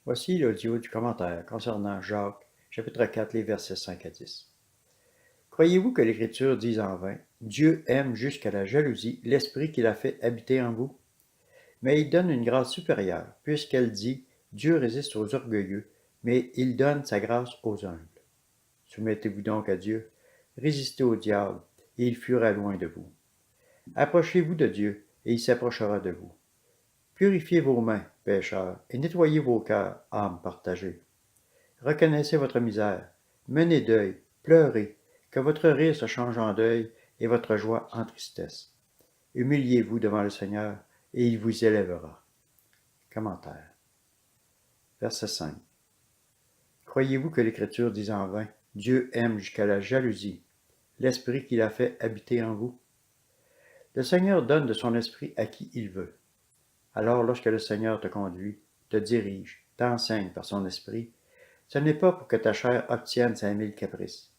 Voici l'audio du commentaire concernant Jacques, chapitre 4, les versets 5 à 10. Croyez-vous que l'Écriture dise en vain, Dieu aime jusqu'à la jalousie l'Esprit qu'il a fait habiter en vous? Mais il donne une grâce supérieure, puisqu'elle dit, Dieu résiste aux orgueilleux, mais il donne sa grâce aux humbles. Soumettez-vous donc à Dieu, résistez au diable, et il fuira loin de vous. Approchez-vous de Dieu, et il s'approchera de vous. Purifiez vos mains, pécheurs, et nettoyez vos cœurs, âmes partagées. Reconnaissez votre misère, menez deuil, pleurez, que votre rire se change en deuil et votre joie en tristesse. Humiliez-vous devant le Seigneur, et il vous élèvera. Commentaire. Verset 5. Croyez-vous que l'Écriture dise en vain, Dieu aime jusqu'à la jalousie l'Esprit qu'il a fait habiter en vous? Le Seigneur donne de son Esprit à qui il veut. Alors lorsque le Seigneur te conduit, te dirige, t'enseigne par son Esprit, ce n'est pas pour que ta chair obtienne 5000 caprices,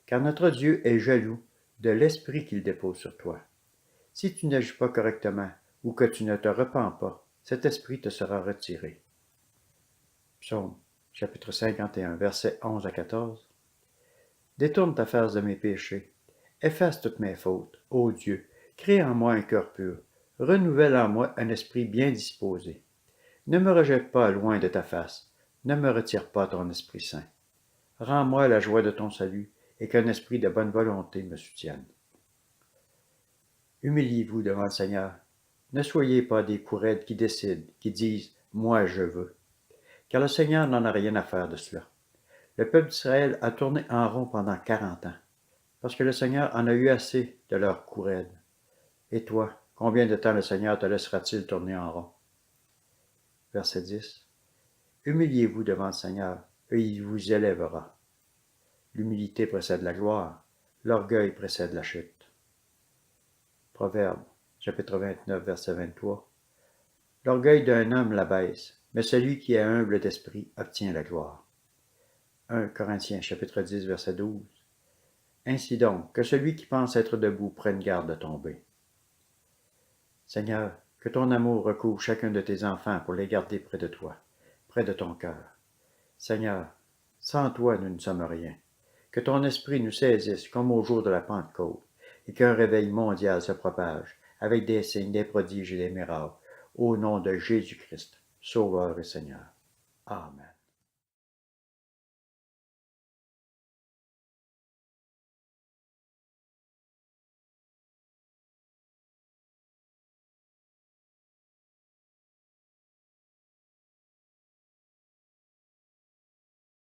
car notre Dieu est jaloux de l'Esprit qu'il dépose sur toi. Si tu n'agis pas correctement ou que tu ne te repens pas, cet Esprit te sera retiré. Psaume, chapitre 51, versets 11 à 14. Détourne ta face de mes péchés, efface toutes mes fautes, ô Dieu, crée en moi un cœur pur, renouvelle en moi un esprit bien disposé. Ne me rejette pas loin de ta face, ne me retire pas ton Esprit Saint. Rends-moi la joie de ton salut, et qu'un esprit de bonne volonté me soutienne. Humiliez-vous devant le Seigneur. Ne soyez pas des couraides qui décident, qui disent « moi je veux », car le Seigneur n'en a rien à faire de cela. Le peuple d'Israël a tourné en rond pendant 40 ans, parce que le Seigneur en a eu assez de leurs couraides. Et toi, combien de temps le Seigneur te laissera-t-il tourner en rond? Verset 10. Humiliez-vous devant le Seigneur, et il vous élèvera. L'humilité précède la gloire, l'orgueil précède la chute. Proverbe, chapitre 29, verset 23. L'orgueil d'un homme l'abaisse, mais celui qui est humble d'esprit obtient la gloire. 1 Corinthiens, chapitre 10, verset 12. Ainsi donc, que celui qui pense être debout prenne garde de tomber. Seigneur, que ton amour recouvre chacun de tes enfants pour les garder près de toi, près de ton cœur. Seigneur, sans toi nous ne sommes rien. Que ton esprit nous saisisse comme au jour de la Pentecôte, et qu'un réveil mondial se propage, avec des signes, des prodiges et des miracles, au nom de Jésus-Christ, Sauveur et Seigneur. Amen.